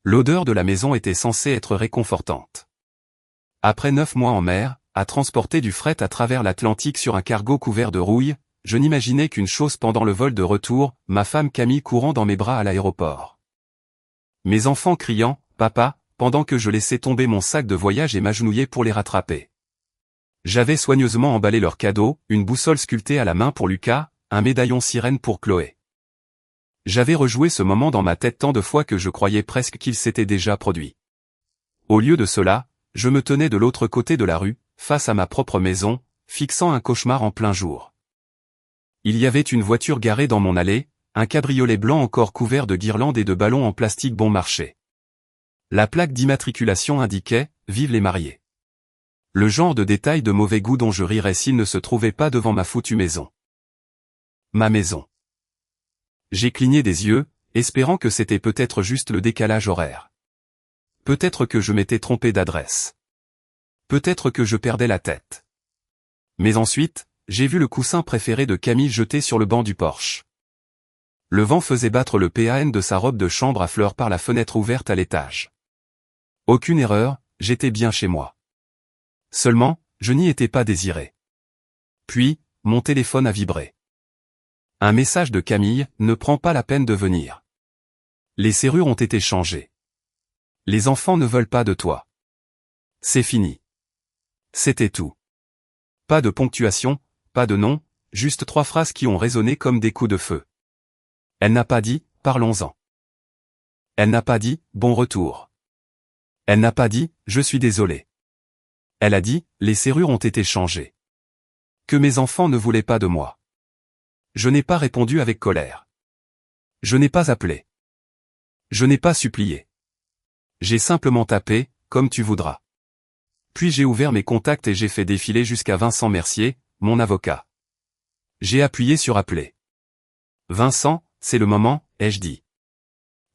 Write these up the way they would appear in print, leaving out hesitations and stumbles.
L'odeur de la maison était censée être réconfortante. Après 9 mois en mer, à transporter du fret à travers l'Atlantique sur un cargo couvert de rouille, je n'imaginais qu'une chose pendant le vol de retour, ma femme Camille courant dans mes bras à l'aéroport. Mes enfants criant « Papa », pendant que je laissais tomber mon sac de voyage et m'agenouillais pour les rattraper. J'avais soigneusement emballé leurs cadeaux, une boussole sculptée à la main pour Lucas, un médaillon sirène pour Chloé. J'avais rejoué ce moment dans ma tête tant de fois que je croyais presque qu'il s'était déjà produit. Au lieu de cela, je me tenais de l'autre côté de la rue, face à ma propre maison, fixant un cauchemar en plein jour. Il y avait une voiture garée dans mon allée, un cabriolet blanc encore couvert de guirlandes et de ballons en plastique bon marché. La plaque d'immatriculation indiquait « Vive les mariés ». Le genre de détail de mauvais goût dont je rirais s'il ne se trouvait pas devant ma foutue maison. Ma maison. J'ai cligné des yeux, espérant que c'était peut-être juste le décalage horaire. Peut-être que je m'étais trompé d'adresse. Peut-être que je perdais la tête. Mais ensuite, j'ai vu le coussin préféré de Camille jeté sur le banc du Porsche. Le vent faisait battre le PAN de sa robe de chambre à fleurs par la fenêtre ouverte à l'étage. Aucune erreur, j'étais bien chez moi. Seulement, je n'y étais pas désiré. Puis, mon téléphone a vibré. Un message de Camille, ne prends pas la peine de venir. Les serrures ont été changées. Les enfants ne veulent pas de toi. C'est fini. C'était tout. Pas de ponctuation, pas de nom, juste 3 phrases qui ont résonné comme des coups de feu. Elle n'a pas dit, parlons-en. Elle n'a pas dit, bon retour. Elle n'a pas dit, je suis désolé. Elle a dit, les serrures ont été changées. Que mes enfants ne voulaient pas de moi. Je n'ai pas répondu avec colère. Je n'ai pas appelé. Je n'ai pas supplié. J'ai simplement tapé, comme tu voudras. Puis j'ai ouvert mes contacts et j'ai fait défiler jusqu'à Vincent Mercier, mon avocat. J'ai appuyé sur appeler. Vincent, c'est le moment, ai-je dit.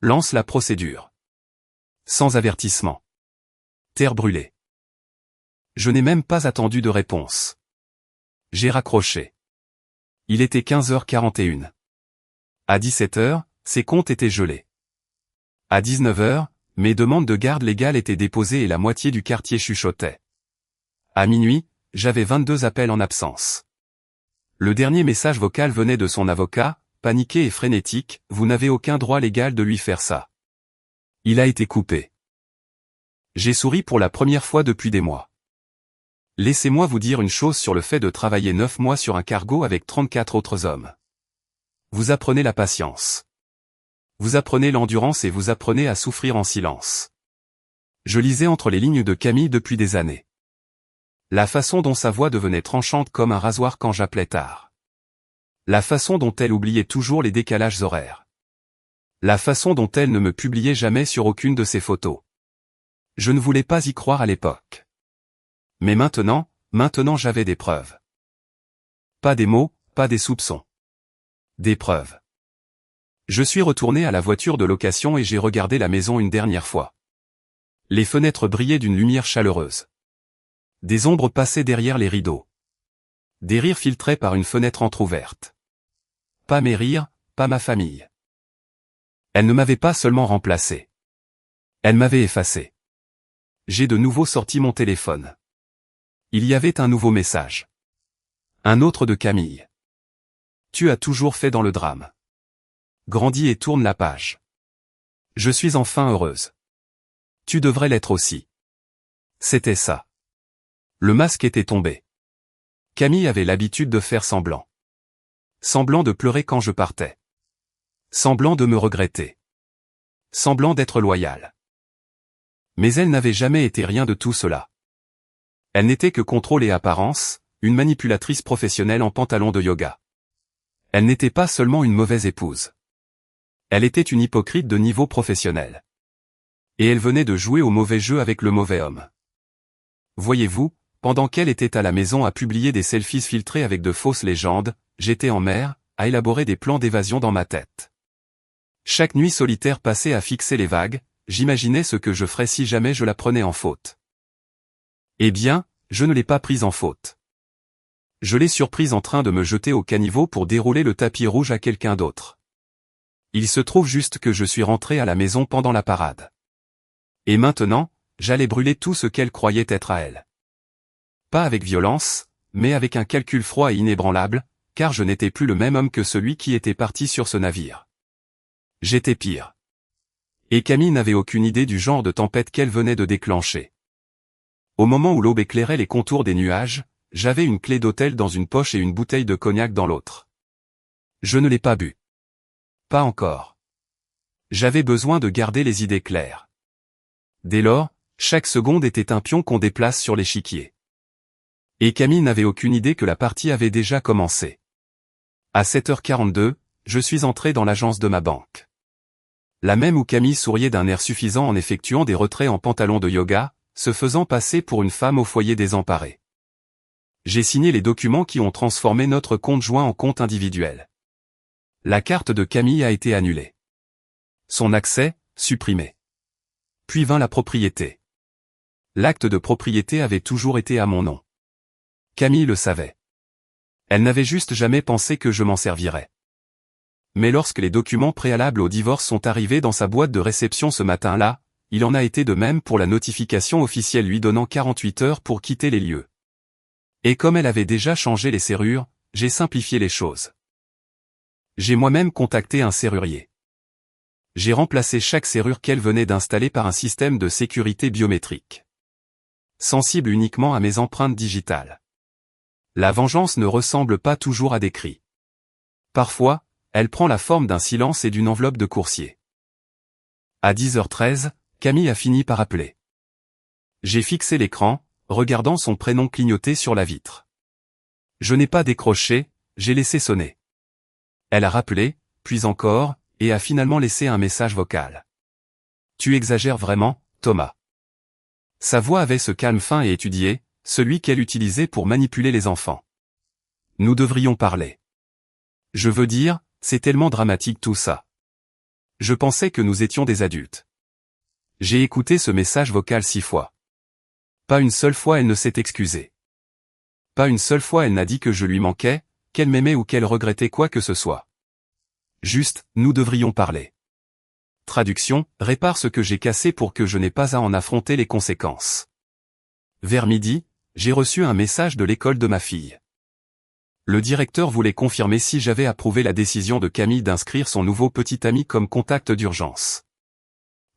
Lance la procédure. Sans avertissement. Terre brûlée. Je n'ai même pas attendu de réponse. J'ai raccroché. Il était 15h41. À 17h, ses comptes étaient gelés. À 19h, mes demandes de garde légale étaient déposées et la moitié du quartier chuchotait. À minuit, j'avais 22 appels en absence. Le dernier message vocal venait de son avocat, paniqué et frénétique, vous n'avez aucun droit légal de lui faire ça. Il a été coupé. J'ai souri pour la première fois depuis des mois. Laissez-moi vous dire une chose sur le fait de travailler 9 mois sur un cargo avec 34 autres hommes. Vous apprenez la patience. Vous apprenez l'endurance et vous apprenez à souffrir en silence. Je lisais entre les lignes de Camille depuis des années. La façon dont sa voix devenait tranchante comme un rasoir quand j'appelais tard. La façon dont elle oubliait toujours les décalages horaires. La façon dont elle ne me publiait jamais sur aucune de ses photos. Je ne voulais pas y croire à l'époque. Mais maintenant j'avais des preuves. Pas des mots, pas des soupçons. Des preuves. Je suis retourné à la voiture de location et j'ai regardé la maison une dernière fois. Les fenêtres brillaient d'une lumière chaleureuse. Des ombres passaient derrière les rideaux. Des rires filtraient par une fenêtre entr'ouverte. Pas mes rires, pas ma famille. Elle ne m'avait pas seulement remplacé. Elle m'avait effacé. J'ai de nouveau sorti mon téléphone. Il y avait un nouveau message. Un autre de Camille. Tu as toujours fait dans le drame. Grandis et tourne la page. Je suis enfin heureuse. Tu devrais l'être aussi. C'était ça. Le masque était tombé. Camille avait l'habitude de faire semblant. Semblant de pleurer quand je partais. Semblant de me regretter. Semblant d'être loyale. Mais elle n'avait jamais été rien de tout cela. Elle n'était que contrôle et apparence, une manipulatrice professionnelle en pantalon de yoga. Elle n'était pas seulement une mauvaise épouse. Elle était une hypocrite de niveau professionnel. Et elle venait de jouer au mauvais jeu avec le mauvais homme. Voyez-vous, pendant qu'elle était à la maison à publier des selfies filtrés avec de fausses légendes, j'étais en mer, à élaborer des plans d'évasion dans ma tête. Chaque nuit solitaire passée à fixer les vagues, j'imaginais ce que je ferais si jamais je la prenais en faute. Eh bien, je ne l'ai pas prise en faute. Je l'ai surprise en train de me jeter au caniveau pour dérouler le tapis rouge à quelqu'un d'autre. Il se trouve juste que je suis rentré à la maison pendant la parade. Et maintenant, j'allais brûler tout ce qu'elle croyait être à elle. Pas avec violence, mais avec un calcul froid et inébranlable, car je n'étais plus le même homme que celui qui était parti sur ce navire. J'étais pire. Et Camille n'avait aucune idée du genre de tempête qu'elle venait de déclencher. Au moment où l'aube éclairait les contours des nuages, j'avais une clé d'hôtel dans une poche et une bouteille de cognac dans l'autre. Je ne l'ai pas bu. Pas encore. J'avais besoin de garder les idées claires. Dès lors, chaque seconde était un pion qu'on déplace sur l'échiquier. Et Camille n'avait aucune idée que la partie avait déjà commencé. À 7h42, je suis entré dans l'agence de ma banque. La même où Camille souriait d'un air suffisant en effectuant des retraits en pantalon de yoga, se faisant passer pour une femme au foyer désemparée. J'ai signé les documents qui ont transformé notre compte joint en compte individuel. La carte de Camille a été annulée. Son accès, supprimé. Puis vint la propriété. L'acte de propriété avait toujours été à mon nom. Camille le savait. Elle n'avait juste jamais pensé que je m'en servirais. Mais lorsque les documents préalables au divorce sont arrivés dans sa boîte de réception ce matin-là, il en a été de même pour la notification officielle lui donnant 48 heures pour quitter les lieux. Et comme elle avait déjà changé les serrures, j'ai simplifié les choses. J'ai moi-même contacté un serrurier. J'ai remplacé chaque serrure qu'elle venait d'installer par un système de sécurité biométrique. Sensible uniquement à mes empreintes digitales. La vengeance ne ressemble pas toujours à des cris. Parfois, elle prend la forme d'un silence et d'une enveloppe de coursier. À 10h13, Camille a fini par appeler. J'ai fixé l'écran, regardant son prénom clignoter sur la vitre. Je n'ai pas décroché, j'ai laissé sonner. Elle a rappelé, puis encore, et a finalement laissé un message vocal. Tu exagères vraiment, Thomas. Sa voix avait ce calme fin et étudié, celui qu'elle utilisait pour manipuler les enfants. Nous devrions parler. Je veux dire, c'est tellement dramatique tout ça. Je pensais que nous étions des adultes. J'ai écouté ce message vocal 6 fois. Pas une seule fois elle ne s'est excusée. Pas une seule fois elle n'a dit que je lui manquais, qu'elle m'aimait ou qu'elle regrettait quoi que ce soit. Juste, nous devrions parler. Traduction, répare ce que j'ai cassé pour que je n'ai pas à en affronter les conséquences. Vers midi, j'ai reçu un message de l'école de ma fille. Le directeur voulait confirmer si j'avais approuvé la décision de Camille d'inscrire son nouveau petit ami comme contact d'urgence.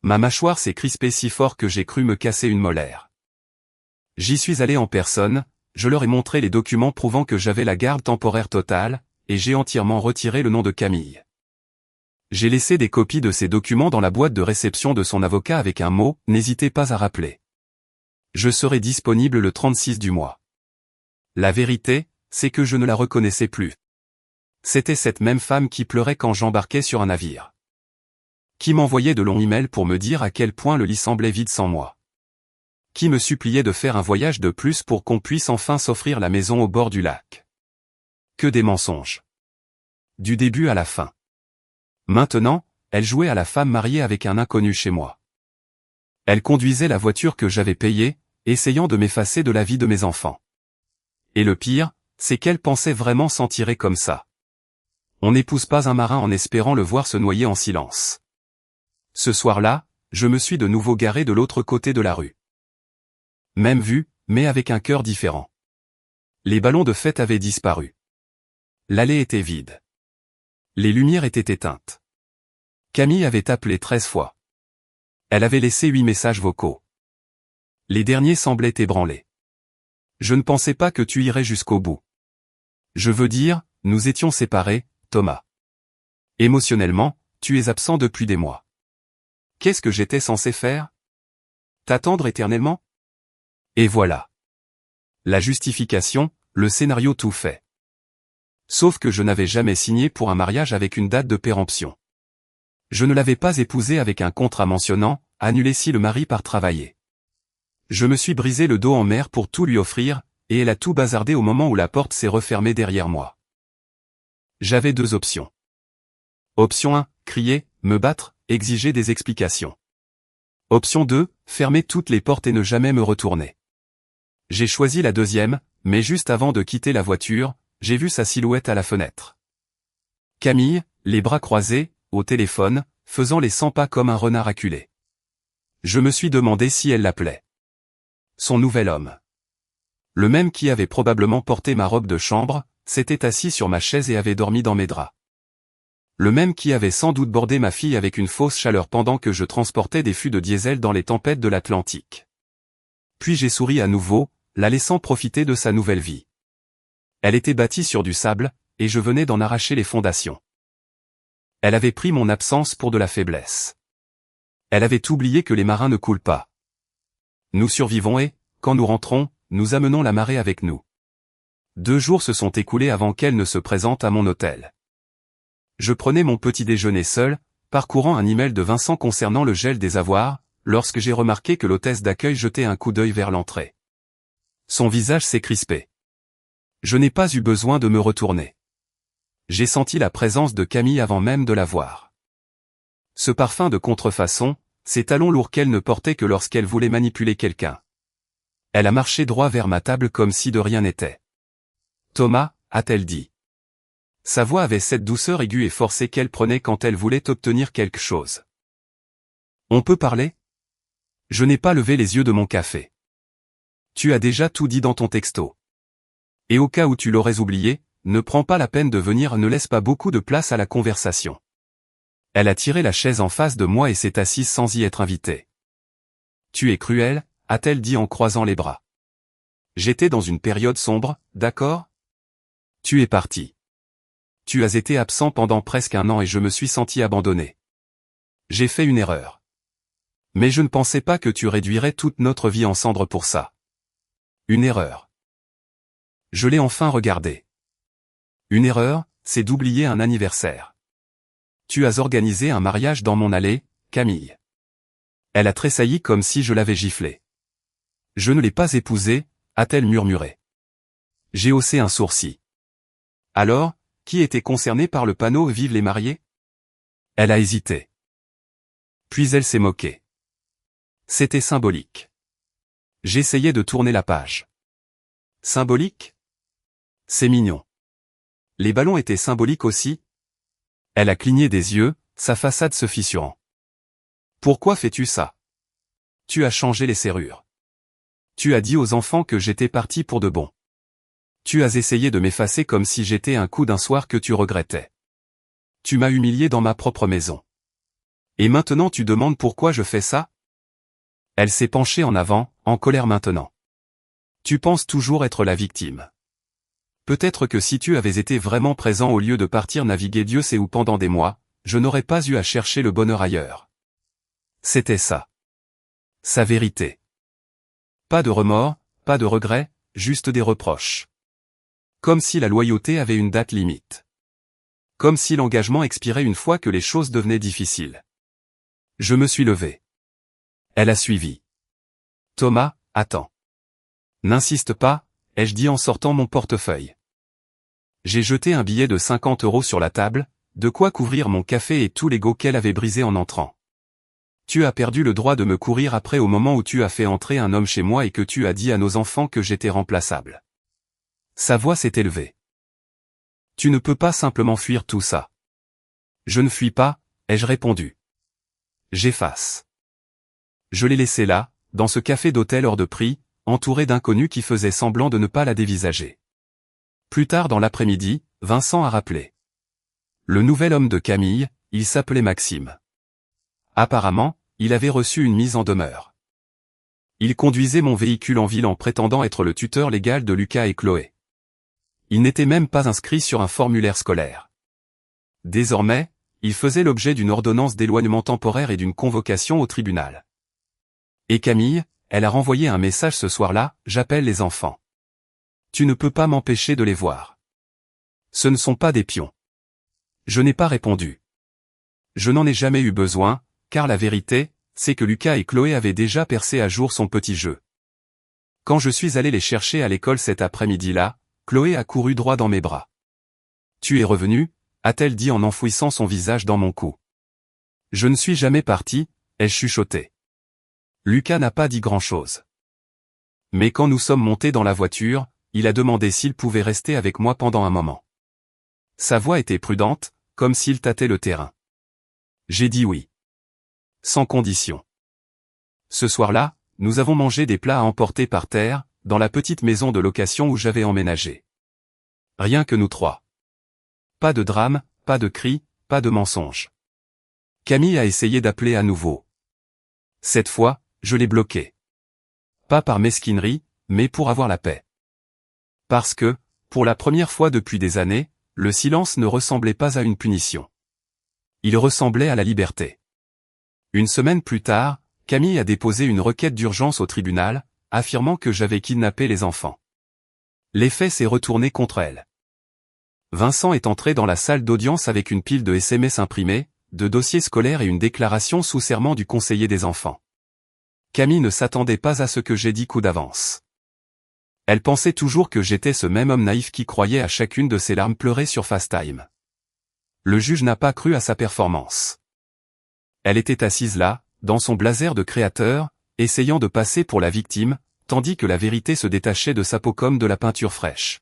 Ma mâchoire s'est crispée si fort que j'ai cru me casser une molaire. J'y suis allé en personne, je leur ai montré les documents prouvant que j'avais la garde temporaire totale, et j'ai entièrement retiré le nom de Camille. J'ai laissé des copies de ces documents dans la boîte de réception de son avocat avec un mot, n'hésitez pas à rappeler. Je serai disponible le 36 du mois. La vérité, c'est que je ne la reconnaissais plus. C'était cette même femme qui pleurait quand j'embarquais sur un navire. Qui m'envoyait de longs emails pour me dire à quel point le lit semblait vide sans moi. Qui me suppliait de faire un voyage de plus pour qu'on puisse enfin s'offrir la maison au bord du lac. Que des mensonges. Du début à la fin. Maintenant, elle jouait à la femme mariée avec un inconnu chez moi. Elle conduisait la voiture que j'avais payée, essayant de m'effacer de la vie de mes enfants. Et le pire, c'est qu'elle pensait vraiment s'en tirer comme ça. On n'épouse pas un marin en espérant le voir se noyer en silence. Ce soir-là, je me suis de nouveau garé de l'autre côté de la rue. Même vue, mais avec un cœur différent. Les ballons de fête avaient disparu. L'allée était vide. Les lumières étaient éteintes. Camille avait appelé 13 fois. Elle avait laissé 8 messages vocaux. Les derniers semblaient ébranlés. Je ne pensais pas que tu irais jusqu'au bout. Je veux dire, nous étions séparés, Thomas. Émotionnellement, tu es absent depuis des mois. Qu'est-ce que j'étais censé faire? T'attendre éternellement? Et voilà. La justification, le scénario tout fait. Sauf que je n'avais jamais signé pour un mariage avec une date de péremption. Je ne l'avais pas épousée avec un contrat mentionnant, annulé si le mari part travailler. Je me suis brisé le dos en mer pour tout lui offrir, et elle a tout bazardé au moment où la porte s'est refermée derrière moi. J'avais 2 options. Option 1, crier, me battre, exiger des explications. Option 2, fermer toutes les portes et ne jamais me retourner. J'ai choisi la deuxième, mais juste avant de quitter la voiture, j'ai vu sa silhouette à la fenêtre. Camille, les bras croisés, au téléphone, faisant les 100 pas comme un renard acculé. Je me suis demandé si elle l'appelait son nouvel homme. Le même qui avait probablement porté ma robe de chambre, s'était assis sur ma chaise et avait dormi dans mes draps. Le même qui avait sans doute bordé ma fille avec une fausse chaleur pendant que je transportais des fûts de diesel dans les tempêtes de l'Atlantique. Puis j'ai souri à nouveau, la laissant profiter de sa nouvelle vie. Elle était bâtie sur du sable, et je venais d'en arracher les fondations. Elle avait pris mon absence pour de la faiblesse. Elle avait oublié que les marins ne coulent pas. Nous survivons et, quand nous rentrons, nous amenons la marée avec nous. 2 jours se sont écoulés avant qu'elle ne se présente à mon hôtel. Je prenais mon petit déjeuner seul, parcourant un email de Vincent concernant le gel des avoirs, lorsque j'ai remarqué que l'hôtesse d'accueil jetait un coup d'œil vers l'entrée. Son visage s'est crispé. Je n'ai pas eu besoin de me retourner. J'ai senti la présence de Camille avant même de la voir. Ce parfum de contrefaçon, ces talons lourds qu'elle ne portait que lorsqu'elle voulait manipuler quelqu'un. Elle a marché droit vers ma table comme si de rien n'était. « Thomas » a-t-elle dit. Sa voix avait cette douceur aiguë et forcée qu'elle prenait quand elle voulait obtenir quelque chose. « On peut parler ?» Je n'ai pas levé les yeux de mon café. « Tu as déjà tout dit dans ton texto. Et au cas où tu l'aurais oublié, ne prends pas la peine de venir, ne laisse pas beaucoup de place à la conversation. » Elle a tiré la chaise en face de moi et s'est assise sans y être invitée. « Tu es cruel » a-t-elle dit en croisant les bras. J'étais dans une période sombre, d'accord ? Tu es parti. Tu as été absent pendant presque 1 an et je me suis senti abandonné. J'ai fait une erreur. Mais je ne pensais pas que tu réduirais toute notre vie en cendres pour ça. Une erreur. Je l'ai enfin regardé. Une erreur, c'est d'oublier un anniversaire. Tu as organisé un mariage dans mon allée, Camille. Elle a tressailli comme si je l'avais giflée. Je ne l'ai pas épousée, a-t-elle murmuré. J'ai haussé un sourcil. Alors, qui était concerné par le panneau « Vive les mariés » Elle a hésité. Puis elle s'est moquée. C'était symbolique. J'essayais de tourner la page. Symbolique ? C'est mignon. Les ballons étaient symboliques aussi ? Elle a cligné des yeux, sa façade se fissurant. Pourquoi fais-tu ça ? Tu as changé les serrures. Tu as dit aux enfants que j'étais parti pour de bon. Tu as essayé de m'effacer comme si j'étais un coup d'un soir que tu regrettais. Tu m'as humilié dans ma propre maison. Et maintenant tu demandes pourquoi je fais ça ? Elle s'est penchée en avant, en colère maintenant. Tu penses toujours être la victime. Peut-être que si tu avais été vraiment présent au lieu de partir naviguer Dieu sait où pendant des mois, je n'aurais pas eu à chercher le bonheur ailleurs. C'était ça. Sa vérité. Pas de remords, pas de regrets, juste des reproches. Comme si la loyauté avait une date limite. Comme si l'engagement expirait une fois que les choses devenaient difficiles. Je me suis levé. Elle a suivi. Thomas, attends. N'insiste pas, ai-je dit en sortant mon portefeuille. J'ai jeté un billet de 50 € sur la table, de quoi couvrir mon café et tout l'ego qu'elle avait brisé en entrant. Tu as perdu le droit de me courir après au moment où tu as fait entrer un homme chez moi et que tu as dit à nos enfants que j'étais remplaçable. Sa voix s'est élevée. Tu ne peux pas simplement fuir tout ça. Je ne fuis pas, ai-je répondu. J'efface. Je l'ai laissé là, dans ce café d'hôtel hors de prix, entouré d'inconnus qui faisaient semblant de ne pas la dévisager. Plus tard dans l'après-midi, Vincent a rappelé. Le nouvel homme de Camille, il s'appelait Maxime. Apparemment, il avait reçu une mise en demeure. Il conduisait mon véhicule en ville en prétendant être le tuteur légal de Lucas et Chloé. Il n'était même pas inscrit sur un formulaire scolaire. Désormais, il faisait l'objet d'une ordonnance d'éloignement temporaire et d'une convocation au tribunal. Et Camille, elle a renvoyé un message ce soir-là, j'appelle les enfants. Tu ne peux pas m'empêcher de les voir. Ce ne sont pas des pions. Je n'ai pas répondu. Je n'en ai jamais eu besoin, car la vérité, c'est que Lucas et Chloé avaient déjà percé à jour son petit jeu. Quand je suis allé les chercher à l'école cet après-midi-là, Chloé a couru droit dans mes bras. Tu es revenu, a-t-elle dit en enfouissant son visage dans mon cou. Je ne suis jamais parti, ai-je chuchoté. Lucas n'a pas dit grand-chose. Mais quand nous sommes montés dans la voiture, il a demandé s'il pouvait rester avec moi pendant un moment. Sa voix était prudente, comme s'il tâtait le terrain. J'ai dit oui. Sans condition. Ce soir-là, nous avons mangé des plats à emporter par terre, dans la petite maison de location où j'avais emménagé. Rien que nous trois. Pas de drame, pas de cris, pas de mensonges. Camille a essayé d'appeler à nouveau. Cette fois, je l'ai bloqué. Pas par mesquinerie, mais pour avoir la paix. Parce que, pour la première fois depuis des années, le silence ne ressemblait pas à une punition. Il ressemblait à la liberté. Une semaine plus tard, Camille a déposé une requête d'urgence au tribunal, affirmant que j'avais kidnappé les enfants. L'effet s'est retourné contre elle. Vincent est entré dans la salle d'audience avec une pile de SMS imprimés, de dossiers scolaires et une déclaration sous serment du conseiller des enfants. Camille ne s'attendait pas à ce que j'ai dit coup d'avance. Elle pensait toujours que j'étais ce même homme naïf qui croyait à chacune de ses larmes pleurées sur FaceTime. Le juge n'a pas cru à sa performance. Elle était assise là, dans son blazer de créateur, essayant de passer pour la victime, tandis que la vérité se détachait de sa peau comme de la peinture fraîche.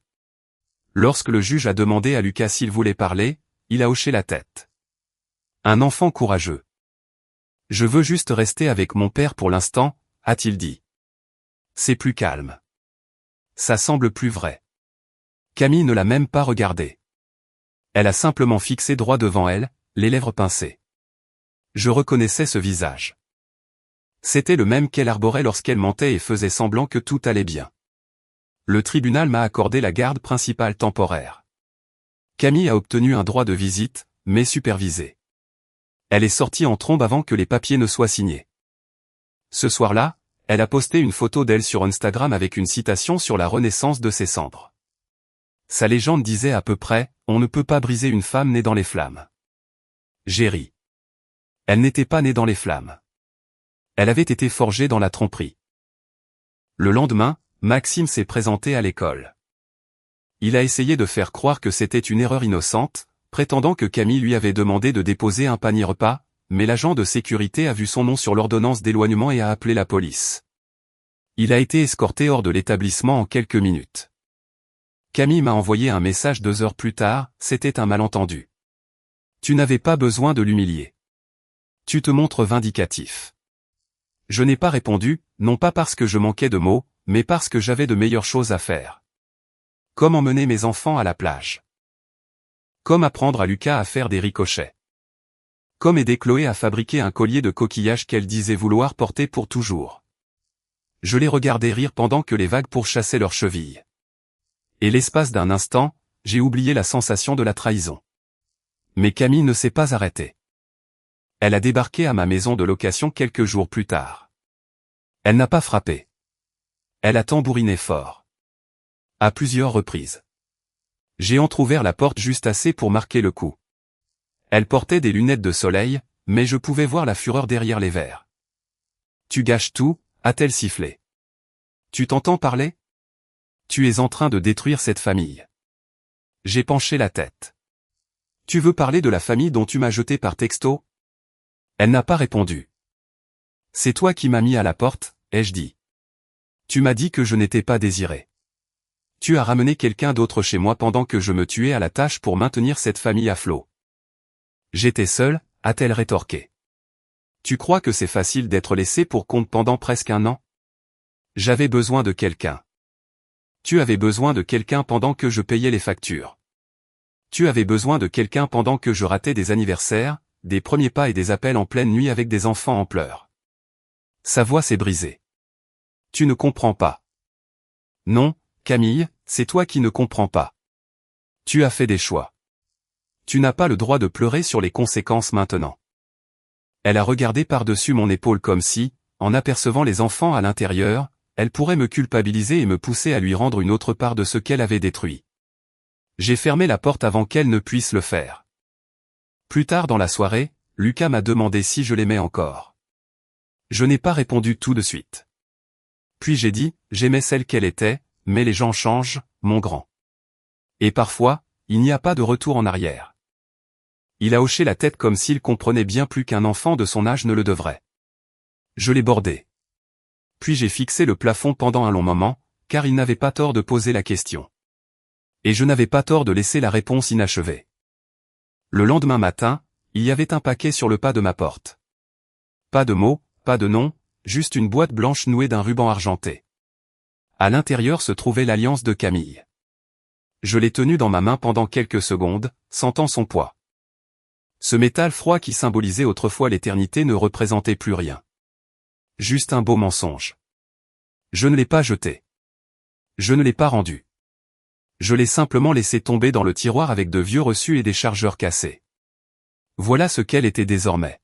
Lorsque le juge a demandé à Lucas s'il voulait parler, il a hoché la tête. Un enfant courageux. Je veux juste rester avec mon père pour l'instant, a-t-il dit. C'est plus calme. Ça semble plus vrai. Camille ne l'a même pas regardé. Elle a simplement fixé droit devant elle, les lèvres pincées. Je reconnaissais ce visage. C'était le même qu'elle arborait lorsqu'elle mentait et faisait semblant que tout allait bien. Le tribunal m'a accordé la garde principale temporaire. Camille a obtenu un droit de visite, mais supervisé. Elle est sortie en trombe avant que les papiers ne soient signés. Ce soir-là, elle a posté une photo d'elle sur Instagram avec une citation sur la renaissance de ses cendres. Sa légende disait à peu près « On ne peut pas briser une femme née dans les flammes ». J'ai ri. Elle n'était pas née dans les flammes. Elle avait été forgée dans la tromperie. Le lendemain, Maxime s'est présenté à l'école. Il a essayé de faire croire que c'était une erreur innocente, prétendant que Camille lui avait demandé de déposer un panier repas, mais l'agent de sécurité a vu son nom sur l'ordonnance d'éloignement et a appelé la police. Il a été escorté hors de l'établissement en quelques minutes. Camille m'a envoyé un message 2 heures plus tard, c'était un malentendu. Tu n'avais pas besoin de l'humilier. Tu te montres vindicatif. Je n'ai pas répondu, non pas parce que je manquais de mots, mais parce que j'avais de meilleures choses à faire. Comme emmener mes enfants à la plage. Comme apprendre à Lucas à faire des ricochets. Comme aider Chloé à fabriquer un collier de coquillages qu'elle disait vouloir porter pour toujours. Je les regardais rire pendant que les vagues pourchassaient leurs chevilles. Et l'espace d'un instant, j'ai oublié la sensation de la trahison. Mais Camille ne s'est pas arrêtée. Elle a débarqué à ma maison de location quelques jours plus tard. Elle n'a pas frappé. Elle a tambouriné fort. À plusieurs reprises. J'ai entrouvert la porte juste assez pour marquer le coup. Elle portait des lunettes de soleil, mais je pouvais voir la fureur derrière les verres. Tu gâches tout, a-t-elle sifflé. Tu t'entends parler? Tu es en train de détruire cette famille. J'ai penché la tête. Tu veux parler de la famille dont tu m'as jeté par texto? Elle n'a pas répondu. C'est toi qui m'as mis à la porte, ai-je dit. Tu m'as dit que je n'étais pas désiré. Tu as ramené quelqu'un d'autre chez moi pendant que je me tuais à la tâche pour maintenir cette famille à flot. J'étais seul, a-t-elle rétorqué. Tu crois que c'est facile d'être laissé pour compte pendant presque 1 an? J'avais besoin de quelqu'un. Tu avais besoin de quelqu'un pendant que je payais les factures. Tu avais besoin de quelqu'un pendant que je ratais des anniversaires, des premiers pas et des appels en pleine nuit avec des enfants en pleurs. Sa voix s'est brisée. Tu ne comprends pas. Non, Camille, c'est toi qui ne comprends pas. Tu as fait des choix. Tu n'as pas le droit de pleurer sur les conséquences maintenant. Elle a regardé par-dessus mon épaule comme si, en apercevant les enfants à l'intérieur, elle pourrait me culpabiliser et me pousser à lui rendre une autre part de ce qu'elle avait détruit. J'ai fermé la porte avant qu'elle ne puisse le faire. Plus tard dans la soirée, Lucas m'a demandé si je l'aimais encore. Je n'ai pas répondu tout de suite. Puis j'ai dit, j'aimais celle qu'elle était, mais les gens changent, mon grand. Et parfois, il n'y a pas de retour en arrière. Il a hoché la tête comme s'il comprenait bien plus qu'un enfant de son âge ne le devrait. Je l'ai bordé. Puis j'ai fixé le plafond pendant un long moment, car il n'avait pas tort de poser la question. Et je n'avais pas tort de laisser la réponse inachevée. Le lendemain matin, il y avait un paquet sur le pas de ma porte. Pas de mots, pas de nom, juste une boîte blanche nouée d'un ruban argenté. À l'intérieur se trouvait l'alliance de Camille. Je l'ai tenue dans ma main pendant quelques secondes, sentant son poids. Ce métal froid qui symbolisait autrefois l'éternité ne représentait plus rien. Juste un beau mensonge. Je ne l'ai pas jeté. Je ne l'ai pas rendu. Je l'ai simplement laissé tomber dans le tiroir avec de vieux reçus et des chargeurs cassés. Voilà ce qu'elle était désormais.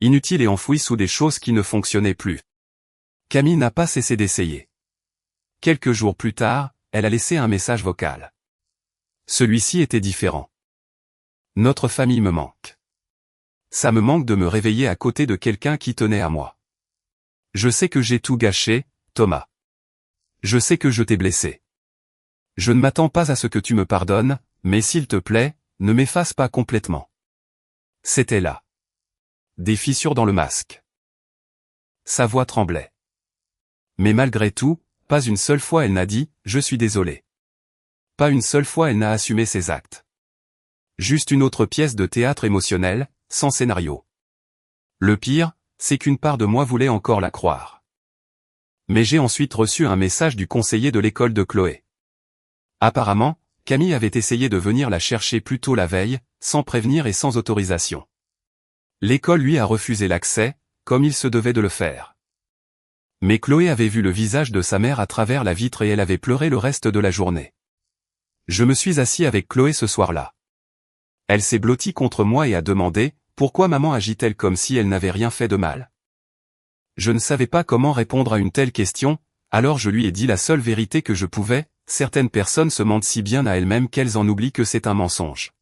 Inutile et enfouie sous des choses qui ne fonctionnaient plus. Camille n'a pas cessé d'essayer. Quelques jours plus tard, elle a laissé un message vocal. Celui-ci était différent. Notre famille me manque. Ça me manque de me réveiller à côté de quelqu'un qui tenait à moi. Je sais que j'ai tout gâché, Thomas. Je sais que je t'ai blessé. Je ne m'attends pas à ce que tu me pardonnes, mais s'il te plaît, ne m'efface pas complètement. C'était là. Des fissures dans le masque. Sa voix tremblait. Mais malgré tout, pas une seule fois elle n'a dit « Je suis désolé ». Pas une seule fois elle n'a assumé ses actes. Juste une autre pièce de théâtre émotionnel, sans scénario. Le pire, c'est qu'une part de moi voulait encore la croire. Mais j'ai ensuite reçu un message du conseiller de l'école de Chloé. Apparemment, Camille avait essayé de venir la chercher plus tôt la veille, sans prévenir et sans autorisation. L'école lui a refusé l'accès, comme il se devait de le faire. Mais Chloé avait vu le visage de sa mère à travers la vitre et elle avait pleuré le reste de la journée. Je me suis assis avec Chloé ce soir-là. Elle s'est blottie contre moi et a demandé « Pourquoi maman agit-elle comme si elle n'avait rien fait de mal ?» Je ne savais pas comment répondre à une telle question, alors je lui ai dit la seule vérité que je pouvais, certaines personnes se mentent si bien à elles-mêmes qu'elles en oublient que c'est un mensonge.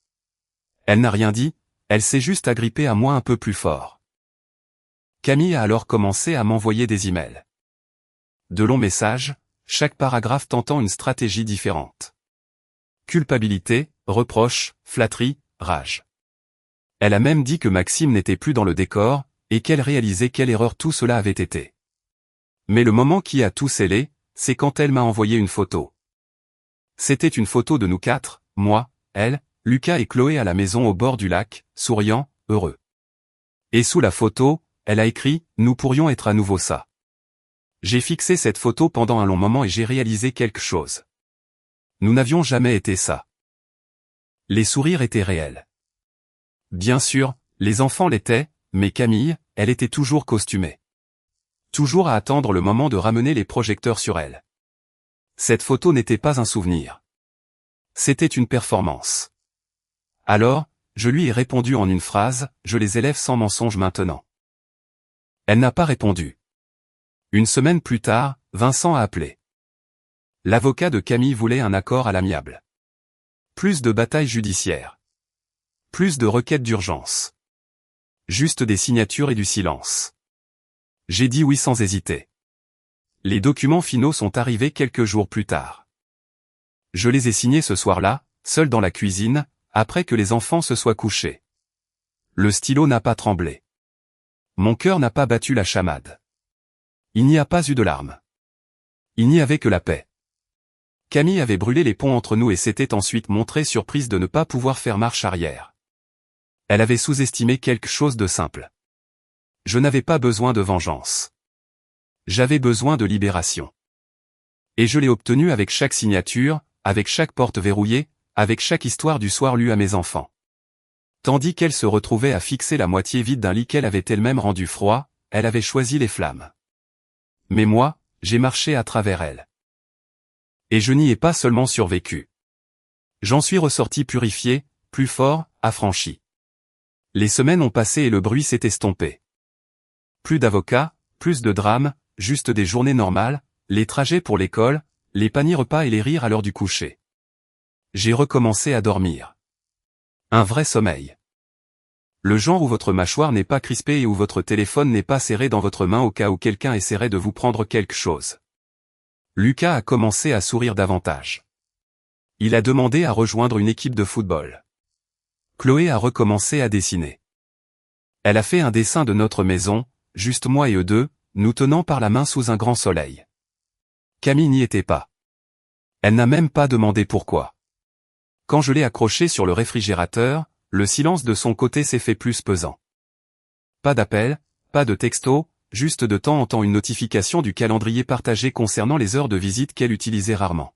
Elle n'a rien dit, elle s'est juste agrippée à moi un peu plus fort. Camille a alors commencé à m'envoyer des emails. De longs messages, chaque paragraphe tentant une stratégie différente. Culpabilité, reproche, flatterie, rage. Elle a même dit que Maxime n'était plus dans le décor, et qu'elle réalisait quelle erreur tout cela avait été. Mais le moment qui a tout scellé, c'est quand elle m'a envoyé une photo. C'était une photo de nous quatre, moi, elle, Lucas et Chloé à la maison au bord du lac, souriants, heureux. Et sous la photo, elle a écrit « Nous pourrions être à nouveau ça ». J'ai fixé cette photo pendant un long moment et j'ai réalisé quelque chose. Nous n'avions jamais été ça. Les sourires étaient réels. Bien sûr, les enfants l'étaient, mais Camille, elle était toujours costumée. Toujours à attendre le moment de ramener les projecteurs sur elle. Cette photo n'était pas un souvenir. C'était une performance. Alors, je lui ai répondu en une phrase, je les élève sans mensonge maintenant. Elle n'a pas répondu. Une semaine plus tard, Vincent a appelé. L'avocat de Camille voulait un accord à l'amiable. Plus de batailles judiciaires. Plus de requêtes d'urgence. Juste des signatures et du silence. J'ai dit oui sans hésiter. Les documents finaux sont arrivés quelques jours plus tard. Je les ai signés ce soir-là, seul dans la cuisine, après que les enfants se soient couchés. Le stylo n'a pas tremblé. Mon cœur n'a pas battu la chamade. Il n'y a pas eu de larmes. Il n'y avait que la paix. Camille avait brûlé les ponts entre nous et s'était ensuite montrée surprise de ne pas pouvoir faire marche arrière. Elle avait sous-estimé quelque chose de simple. Je n'avais pas besoin de vengeance. J'avais besoin de libération. Et je l'ai obtenu avec chaque signature, avec chaque porte verrouillée, avec chaque histoire du soir lue à mes enfants. Tandis qu'elle se retrouvait à fixer la moitié vide d'un lit qu'elle avait elle-même rendu froid, elle avait choisi les flammes. Mais moi, j'ai marché à travers elle. Et je n'y ai pas seulement survécu. J'en suis ressorti purifié, plus fort, affranchi. Les semaines ont passé et le bruit s'est estompé. Plus d'avocats, plus de drames, juste des journées normales, les trajets pour l'école, les paniers repas et les rires à l'heure du coucher. J'ai recommencé à dormir. Un vrai sommeil. Le genre où votre mâchoire n'est pas crispée et où votre téléphone n'est pas serré dans votre main au cas où quelqu'un essaierait de vous prendre quelque chose. Lucas a commencé à sourire davantage. Il a demandé à rejoindre une équipe de football. Chloé a recommencé à dessiner. Elle a fait un dessin de notre maison, juste moi et eux deux, nous tenant par la main sous un grand soleil. Camille n'y était pas. Elle n'a même pas demandé pourquoi. Quand je l'ai accroché sur le réfrigérateur, le silence de son côté s'est fait plus pesant. Pas d'appel, pas de texto, juste de temps en temps une notification du calendrier partagé concernant les heures de visite qu'elle utilisait rarement.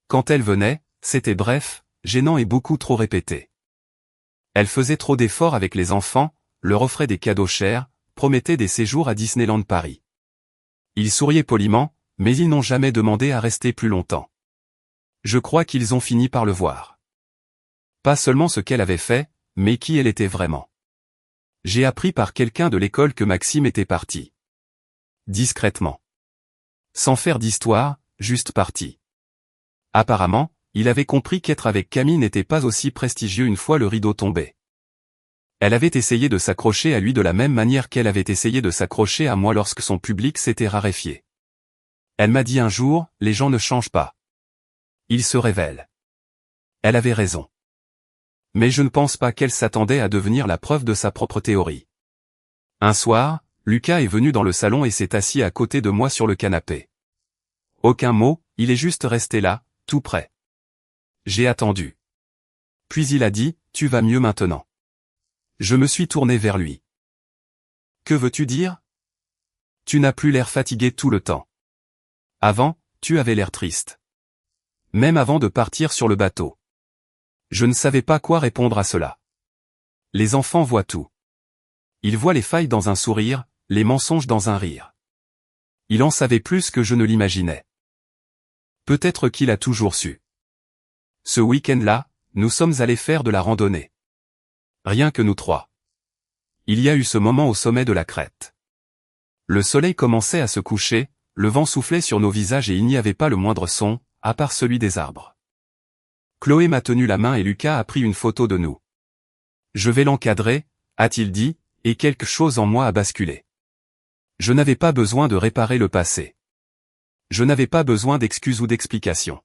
Quand elle venait, c'était bref, gênant et beaucoup trop répété. Elle faisait trop d'efforts avec les enfants, leur offrait des cadeaux chers, promettait des séjours à Disneyland Paris. Ils souriaient poliment, mais ils n'ont jamais demandé à rester plus longtemps. Je crois qu'ils ont fini par le voir. Pas seulement ce qu'elle avait fait, mais qui elle était vraiment. J'ai appris par quelqu'un de l'école que Maxime était parti. Discrètement. Sans faire d'histoire, juste parti. Apparemment, il avait compris qu'être avec Camille n'était pas aussi prestigieux une fois le rideau tombé. Elle avait essayé de s'accrocher à lui de la même manière qu'elle avait essayé de s'accrocher à moi lorsque son public s'était raréfié. Elle m'a dit un jour, les gens ne changent pas. Ils se révèlent. Elle avait raison. Mais je ne pense pas qu'elle s'attendait à devenir la preuve de sa propre théorie. Un soir, Lucas est venu dans le salon et s'est assis à côté de moi sur le canapé. Aucun mot, il est juste resté là, tout près. J'ai attendu. Puis il a dit, tu vas mieux maintenant. Je me suis tourné vers lui. Que veux-tu dire? Tu n'as plus l'air fatigué tout le temps. Avant, tu avais l'air triste. Même avant de partir sur le bateau. Je ne savais pas quoi répondre à cela. Les enfants voient tout. Ils voient les failles dans un sourire, les mensonges dans un rire. Il en savait plus que je ne l'imaginais. Peut-être qu'il a toujours su. Ce week-end-là, nous sommes allés faire de la randonnée. Rien que nous trois. Il y a eu ce moment au sommet de la crête. Le soleil commençait à se coucher, le vent soufflait sur nos visages et il n'y avait pas le moindre son, à part celui des arbres. Chloé m'a tenu la main et Lucas a pris une photo de nous. Je vais l'encadrer, a-t-il dit, et quelque chose en moi a basculé. Je n'avais pas besoin de réparer le passé. Je n'avais pas besoin d'excuses ou d'explications.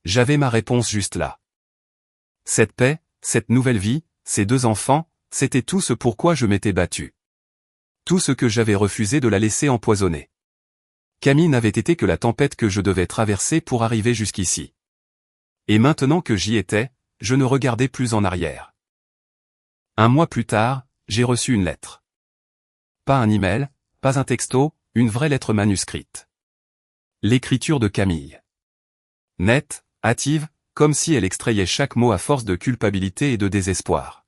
J'avais ma réponse juste là. Cette paix, cette nouvelle vie, ces deux enfants, c'était tout ce pourquoi je m'étais battu. Tout ce que j'avais refusé de la laisser empoisonner. Camille n'avait été que la tempête que je devais traverser pour arriver jusqu'ici. Et maintenant que j'y étais, je ne regardais plus en arrière. Un mois plus tard, j'ai reçu une lettre. Pas un email, pas un texto, une vraie lettre manuscrite. L'écriture de Camille. Nette, hâtive, comme si elle extrayait chaque mot à force de culpabilité et de désespoir.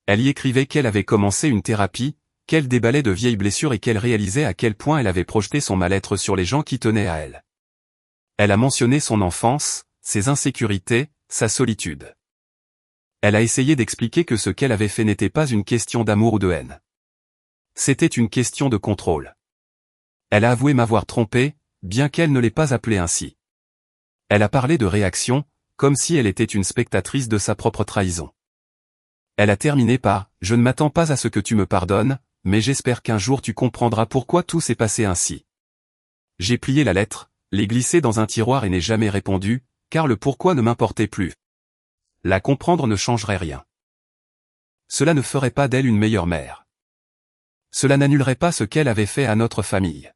Elle y écrivait qu'elle avait commencé une thérapie, qu'elle déballait de vieilles blessures et qu'elle réalisait à quel point elle avait projeté son mal-être sur les gens qui tenaient à elle. Elle a mentionné son enfance, ses insécurités, sa solitude. Elle a essayé d'expliquer que ce qu'elle avait fait n'était pas une question d'amour ou de haine. C'était une question de contrôle. Elle a avoué m'avoir trompé, bien qu'elle ne l'ait pas appelé ainsi. Elle a parlé de réaction, comme si elle était une spectatrice de sa propre trahison. Elle a terminé par « Je ne m'attends pas à ce que tu me pardonnes, mais j'espère qu'un jour tu comprendras pourquoi tout s'est passé ainsi. » J'ai plié la lettre, l'ai glissée dans un tiroir et n'ai jamais répondu, car le pourquoi ne m'importait plus. La comprendre ne changerait rien. Cela ne ferait pas d'elle une meilleure mère. Cela n'annulerait pas ce qu'elle avait fait à notre famille.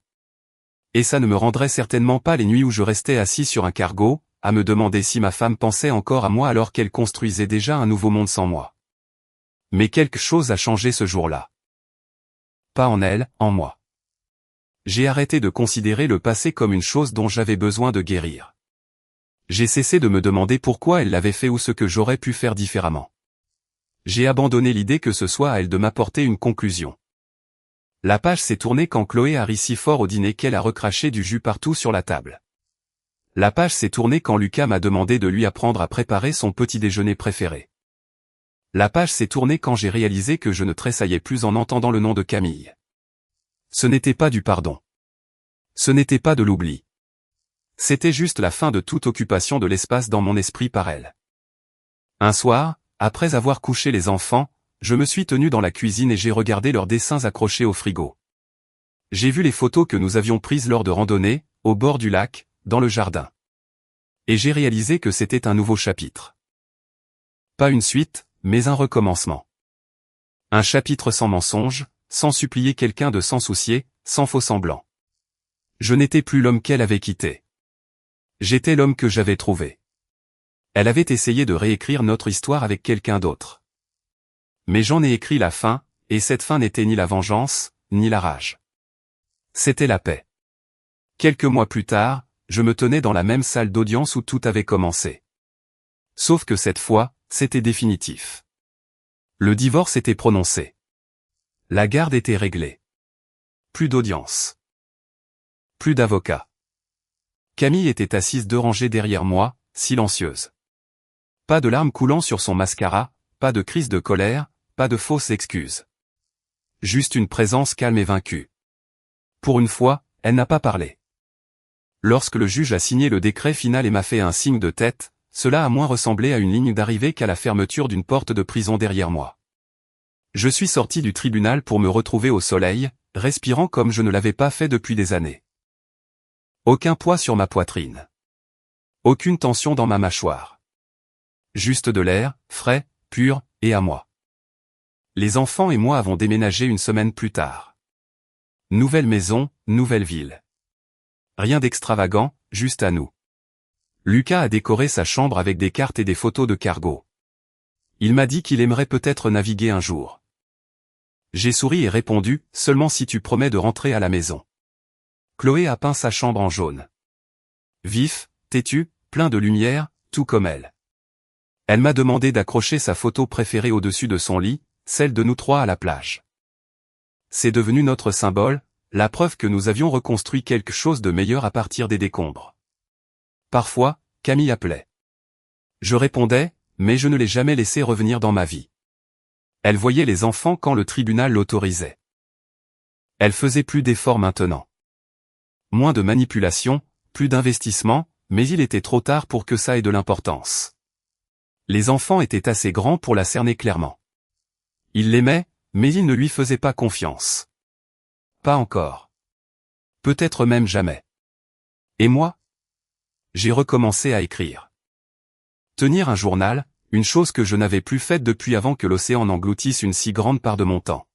Et ça ne me rendrait certainement pas les nuits où je restais assis sur un cargo, à me demander si ma femme pensait encore à moi alors qu'elle construisait déjà un nouveau monde sans moi. Mais quelque chose a changé ce jour-là. Pas en elle, en moi. J'ai arrêté de considérer le passé comme une chose dont j'avais besoin de guérir. J'ai cessé de me demander pourquoi elle l'avait fait ou ce que j'aurais pu faire différemment. J'ai abandonné l'idée que ce soit à elle de m'apporter une conclusion. La page s'est tournée quand Chloé a ri si fort au dîner qu'elle a recraché du jus partout sur la table. La page s'est tournée quand Lucas m'a demandé de lui apprendre à préparer son petit déjeuner préféré. La page s'est tournée quand j'ai réalisé que je ne tressaillais plus en entendant le nom de Camille. Ce n'était pas du pardon. Ce n'était pas de l'oubli. C'était juste la fin de toute occupation de l'espace dans mon esprit par elle. Un soir, après avoir couché les enfants, je me suis tenu dans la cuisine et j'ai regardé leurs dessins accrochés au frigo. J'ai vu les photos que nous avions prises lors de randonnées, au bord du lac, dans le jardin. Et j'ai réalisé que c'était un nouveau chapitre. Pas une suite, mais un recommencement. Un chapitre sans mensonge, sans supplier quelqu'un de s'en soucier, sans faux semblant. Je n'étais plus l'homme qu'elle avait quitté. J'étais l'homme que j'avais trouvé. Elle avait essayé de réécrire notre histoire avec quelqu'un d'autre. Mais j'en ai écrit la fin, et cette fin n'était ni la vengeance, ni la rage. C'était la paix. Quelques mois plus tard, je me tenais dans la même salle d'audience où tout avait commencé. Sauf que cette fois, c'était définitif. Le divorce était prononcé. La garde était réglée. Plus d'audience. Plus d'avocat. Camille était assise 2 rangées derrière moi, silencieuse. Pas de larmes coulant sur son mascara, pas de crise de colère, pas de fausses excuses. Juste une présence calme et vaincue. Pour une fois, elle n'a pas parlé. Lorsque le juge a signé le décret final et m'a fait un signe de tête, cela a moins ressemblé à une ligne d'arrivée qu'à la fermeture d'une porte de prison derrière moi. Je suis sorti du tribunal pour me retrouver au soleil, respirant comme je ne l'avais pas fait depuis des années. Aucun poids sur ma poitrine. Aucune tension dans ma mâchoire. Juste de l'air, frais, pur, et à moi. Les enfants et moi avons déménagé une semaine plus tard. Nouvelle maison, nouvelle ville. Rien d'extravagant, juste à nous. Lucas a décoré sa chambre avec des cartes et des photos de cargo. Il m'a dit qu'il aimerait peut-être naviguer un jour. J'ai souri et répondu, seulement si tu promets de rentrer à la maison. Chloé a peint sa chambre en jaune. Vif, têtu, plein de lumière, tout comme elle. Elle m'a demandé d'accrocher sa photo préférée au-dessus de son lit, celle de nous 3 à la plage. C'est devenu notre symbole, la preuve que nous avions reconstruit quelque chose de meilleur à partir des décombres. Parfois, Camille appelait. Je répondais, mais je ne l'ai jamais laissée revenir dans ma vie. Elle voyait les enfants quand le tribunal l'autorisait. Elle faisait plus d'efforts maintenant. Moins de manipulation, plus d'investissement, mais il était trop tard pour que ça ait de l'importance. Les enfants étaient assez grands pour la cerner clairement. Il l'aimait, mais il ne lui faisait pas confiance. Pas encore. Peut-être même jamais. Et moi? J'ai recommencé à écrire. Tenir un journal, une chose que je n'avais plus faite depuis avant que l'océan engloutisse une si grande part de mon temps.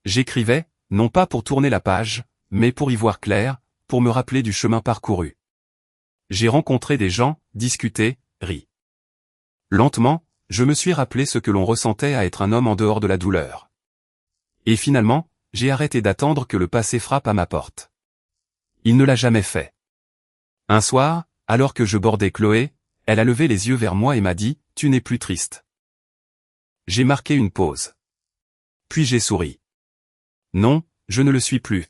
J'écrivais, non pas pour tourner la page, mais pour y voir clair, pour me rappeler du chemin parcouru. J'ai rencontré des gens, discuté, ri. Lentement, je me suis rappelé ce que l'on ressentait à être un homme en dehors de la douleur. Et finalement, j'ai arrêté d'attendre que le passé frappe à ma porte. Il ne l'a jamais fait. Un soir, alors que je bordais Chloé, elle a levé les yeux vers moi et m'a dit, « Tu n'es plus triste. » J'ai marqué une pause. Puis j'ai souri. Non, je ne le suis plus.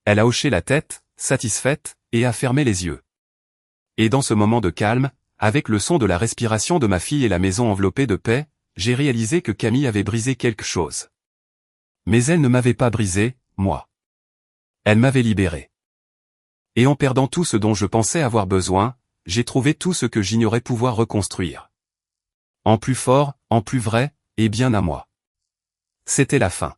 Elle a hoché la tête, satisfaite, et a fermé les yeux. Et dans ce moment de calme, avec le son de la respiration de ma fille et la maison enveloppée de paix, j'ai réalisé que Camille avait brisé quelque chose. Mais elle ne m'avait pas brisé, moi. Elle m'avait libéré. Et en perdant tout ce dont je pensais avoir besoin, j'ai trouvé tout ce que j'ignorais pouvoir reconstruire. En plus fort, en plus vrai, et bien à moi. C'était la fin.